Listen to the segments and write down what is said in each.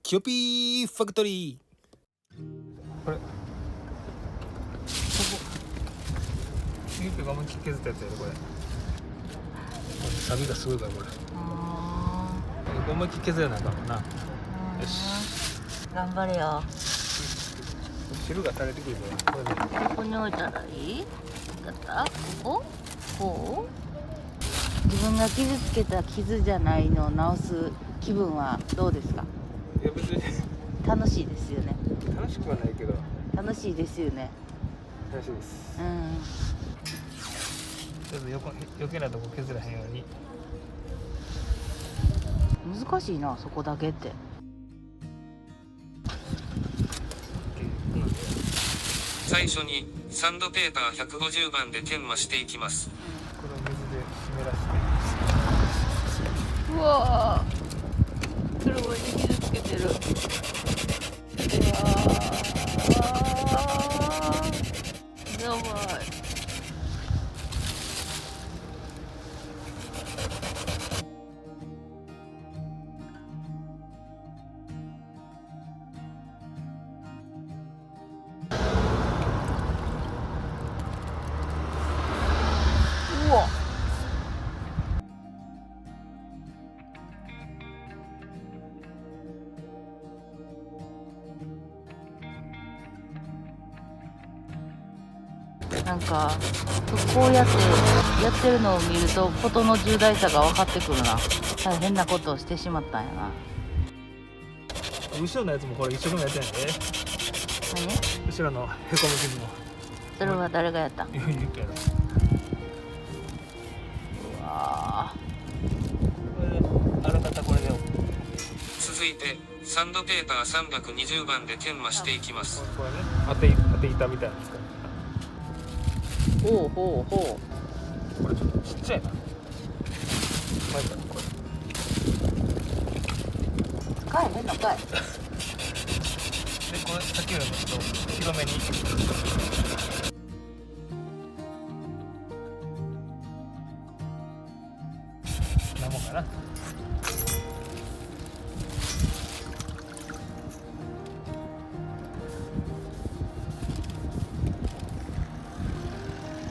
キヨピーファクトリー。これキヨピーが思いっきり削ったやつやでこれ。サビがすごいからこれ。思いっきり削らなあかんもんな。よし。頑張れよ。汁が垂れてくるからこれで。ここに置いたらいい？だったここう自分が傷つけた傷じゃないのを治す気分はどうですか？いや別に楽しいですよね。楽しくはないけど楽しいですよね。楽しいです。ちょっと余計なとこ削らへんように。難しいな、そこだけって。最初にサンドペーパー150番で研磨していきます。これを水で湿らせて。うわー、車に傷つけてる。うわー、やばい。うわ、なんかこうやってるのを見ると事の重大さが分かってくるな。大変なことをしてしまったんやな。後ろのやつもこれ一生懸命やってんやで。何？後ろのへこむ傷も。それは誰がやった？う言うけど。わこれであらかたこれで。続いてサンドペーパー320番で研磨していきます。これね当て板みたいなの使う。ー、ほうほうほこれちょっとちっちゃいな。マジかこれ。う。使えへんのかい。でこれさっきよりもちょっと広めに。なもんかな。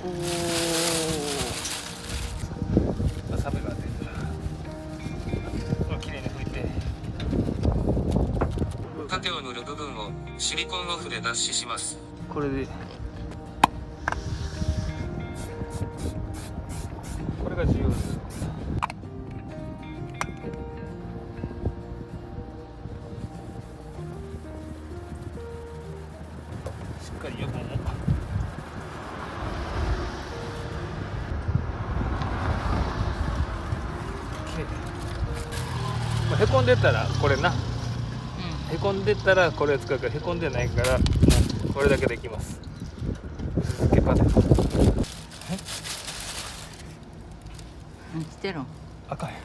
おお。サビが出てる。これきれいに拭いて。縦を塗る部分をシリコンロフで脱脂します。これで。これが重要です。しっかり横も。へこんでたらこれな。へこんでたらこれを使うから、へこんでないからこれだけでいきます。薄付けパテ。何してるん？あかんやん。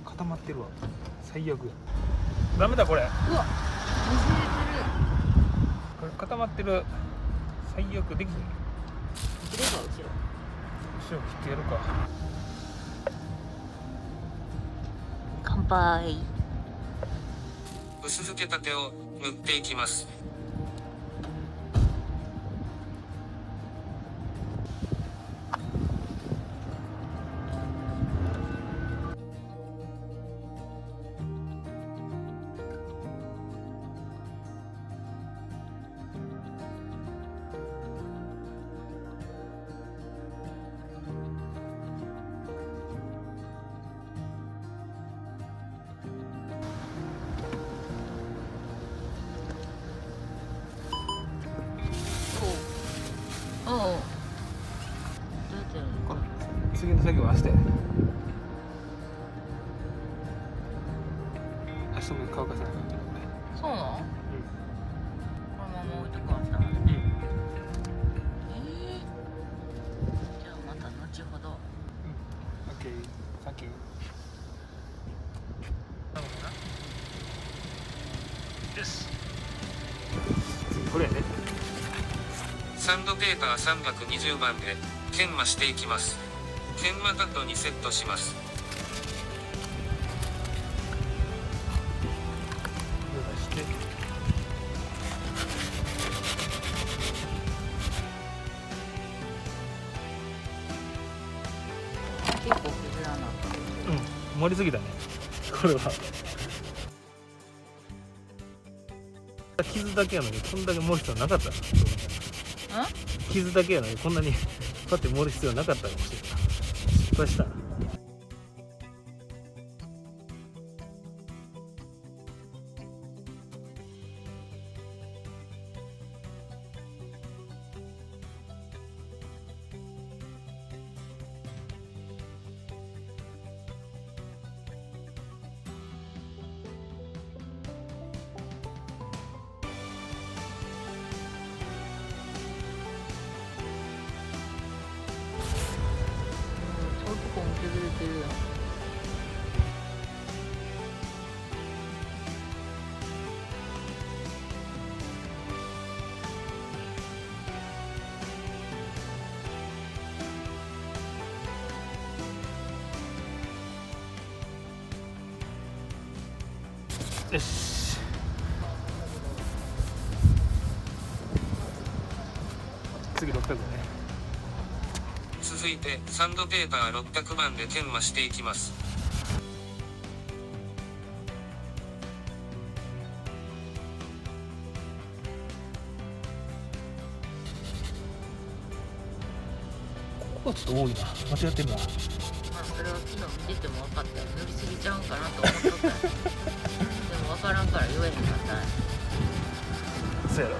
固まってるわ。最悪や。ダメだこれ。うわ、これ固まってる。最悪できる。水出てる。後ろ。後ろ切ってやるか。乾杯。薄付けたてを塗っていきます。おお。どうやってやるの？これ次の作業は明日や。明日も乾かさなきゃいけない。そうなの？このまま置いとくわ、明日まで。じゃあまた後ほど。オッケー、サンキュー。よし。これやね。サンドペーパー320番で研磨していきます。研磨カットにセットします。盛りすぎだねこれは。傷だけやのにこんだけ盛る必要なかったな。傷だけやのにこんなにこうやって盛る必要なかったかもしれない。失敗したな。ちょっとこも削れてるやん。よし。次600ね。続いてサンドペーパー600番で研磨していきます。ここはちょっと多いな。間違ってるな。まあそれは昨日見てても分かったよ。塗りすぎちゃうんかなと思っとったよ。でも分からんから言えへんかったんや。そうやろ。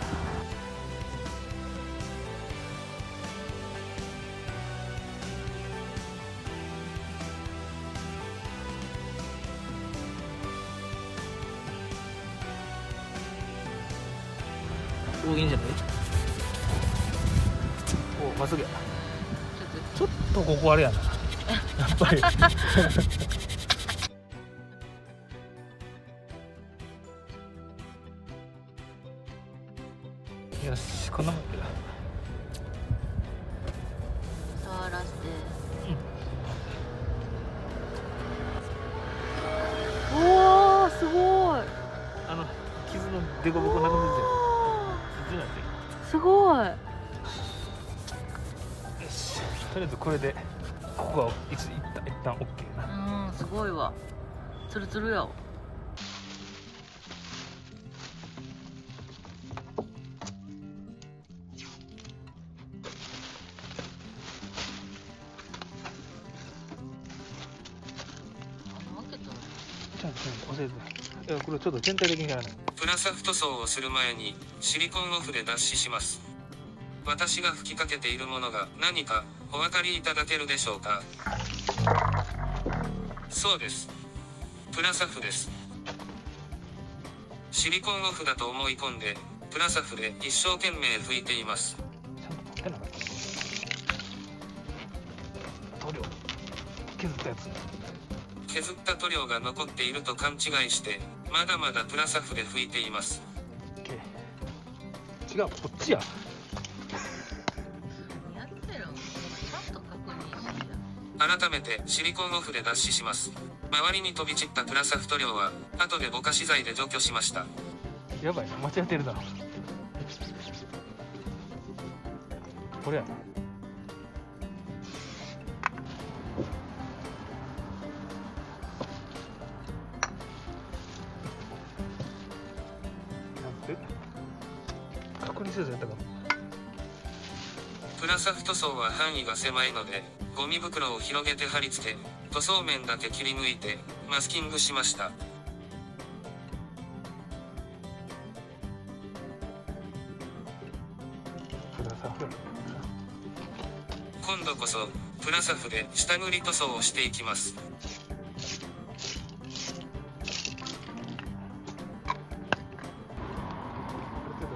お、いいんじゃない？お、まっすぐやな。ちょっとここあれやな。やっぱり。よし、こんなもんやな。触らせて。おお、すごい。傷のデコボコなくなってる。そっちなんて。すごい。よし、とりあえずこれでここは一旦 OK な。うん、すごいわ。ツルツルやわ。ちゃんと押せず。いや、これちょっと全体的にやらない。プラサフ塗装をする前にシリコンオフで脱脂します。私が吹きかけているものが何かお分かりいただけるでしょうか。そうです。プラサフです。シリコンオフだと思い込んでプラサフで一生懸命拭いています。ちゃんと持ってなかった。塗料削ったやつ。削った塗料が残っていると勘違いしてまだまだプラサフで拭いています。違う、こっちや。やってるのちゃんと確認してや。改めてシリコンオフで脱脂します。周りに飛び散ったプラサフ塗料は後でぼかし剤で除去しました。やばいな、間違ってるな。これやな。確認せずやったかも。プラサフ塗装は範囲が狭いのでゴミ袋を広げて貼り付け塗装面だけ切り抜いてマスキングしました。プラサフ。今度こそプラサフで下塗り塗装をしていきます。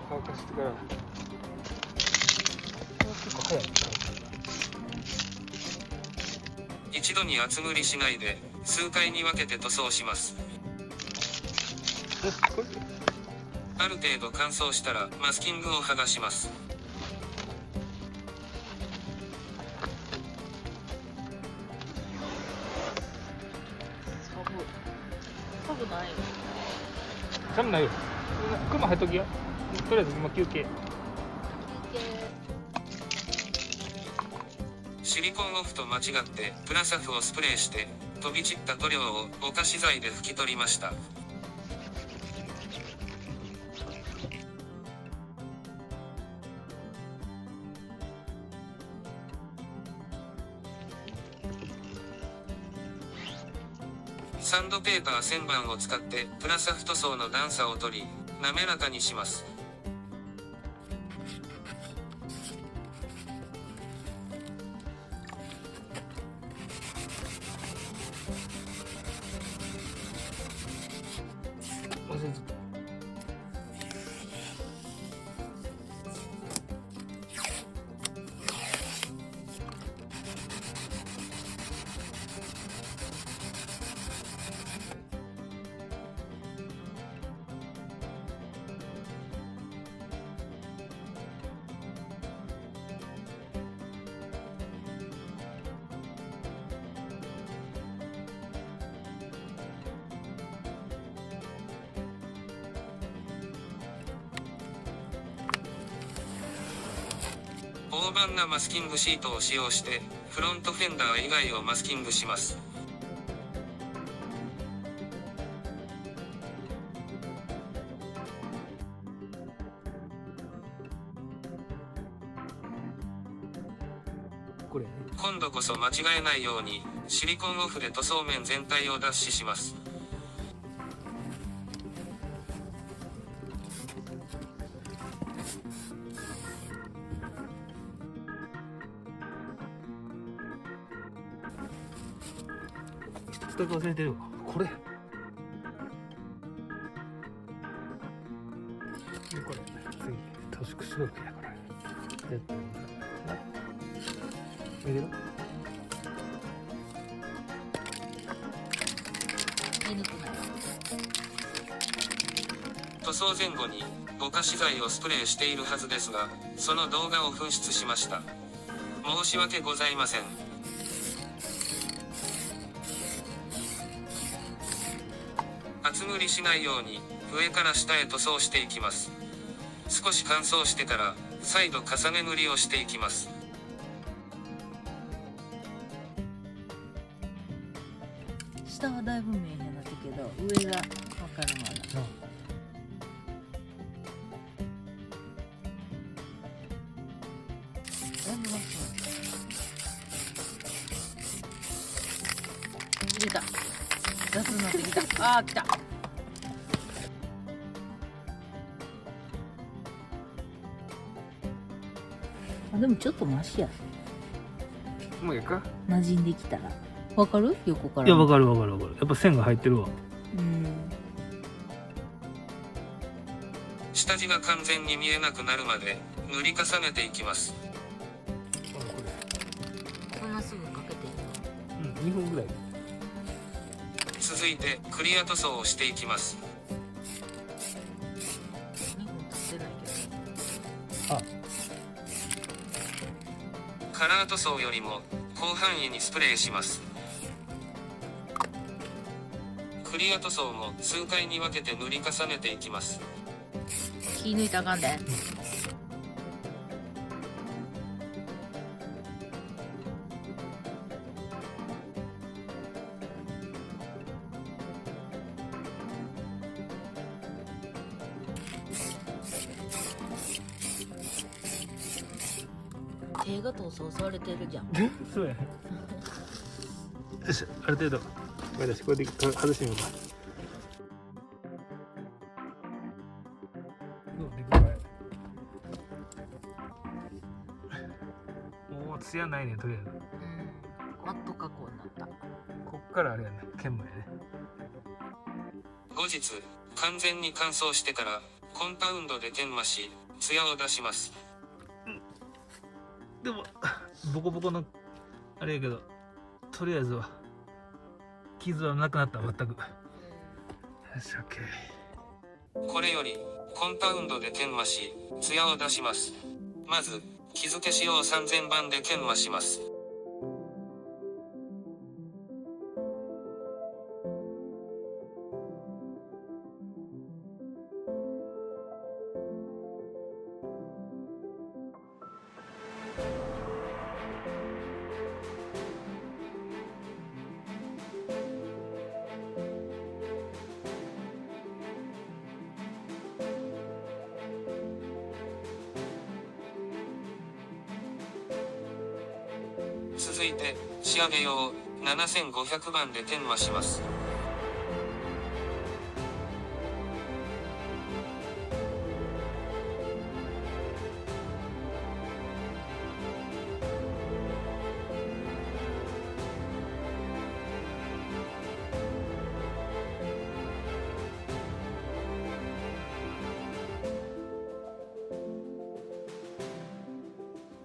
乾かしてから結構早い。一度に厚塗りしないで数回に分けて塗装します。ある程度乾燥したらマスキングを剥がします。寒ないよ。寒ないよ。熊入っときや。とりあえず今休憩。シリコンオフと間違ってプラサフをスプレーして飛び散った塗料をぼかし剤で拭き取りました。サンドペーパー旋盤を使ってプラサフ塗装の段差を取り、滑らかにします。大判なマスキングシートを使用してフロントフェンダー以外をマスキングします。これね。今度こそ間違えないようにシリコンオフで塗装面全体を脱脂します。一つだけ忘れてるわ。これ。これ次年越しがけやから。絶対に。見てる？見抜くなよ。塗装前後にぼかし剤をスプレーしているはずですが、その動画を紛失しました。申し訳ございません。厚塗りしないように上から下へ塗装していきます。少し乾燥してから再度重ね塗りをしていきます。下はだいぶ見えへんなったけど上がわかるわな。だいぶわかる。出た。雑になってきた。あー来た。あでもちょっとマシや。もういいか？馴染んできたら。わかる？横から。いや、わかるわかるわかる。やっぱ線が入ってるわ。うん。下地が完全に見えなくなるまで塗り重ねていきます。そんなすぐかけていいの？うん、2分ぐらい。続いてクリア塗装をしていきます。2分経ってないけど。あ、カラー塗装よりも広範囲にスプレーします。クリア塗装も数回に分けて塗り重ねていきます。気抜いたらあかんで。手が塗装されてるじゃん。そうやね。よし、ある程度。私これで外してみようか。どうできるかい？もう艶ないね、とりあえず。ワット加工になった。こっからあれやね、研磨やね。後日、完全に乾燥してからコンパウンドで研磨し、艶を出します。でもボコボコのあれやけど、とりあえずは傷はなくなった。全く。よし、OK。これよりコンパウンドで研磨し艶を出します。まず傷消し用3000番で研磨します。続いて仕上げ用7500番で研磨します。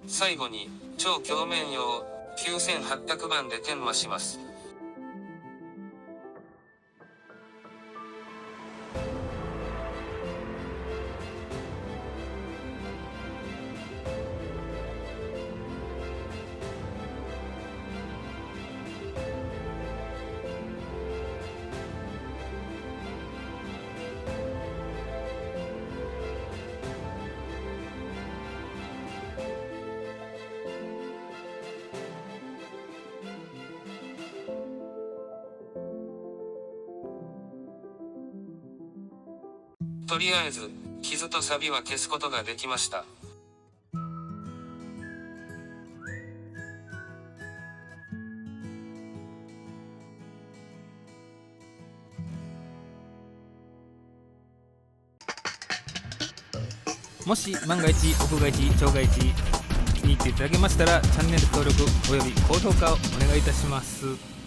最後に超鏡面用9800番で研磨します。とりあえず傷と錆は消すことができました。もし万が一、億が一、超が一気に入っていただけましたらチャンネル登録および高評価をお願いいたします。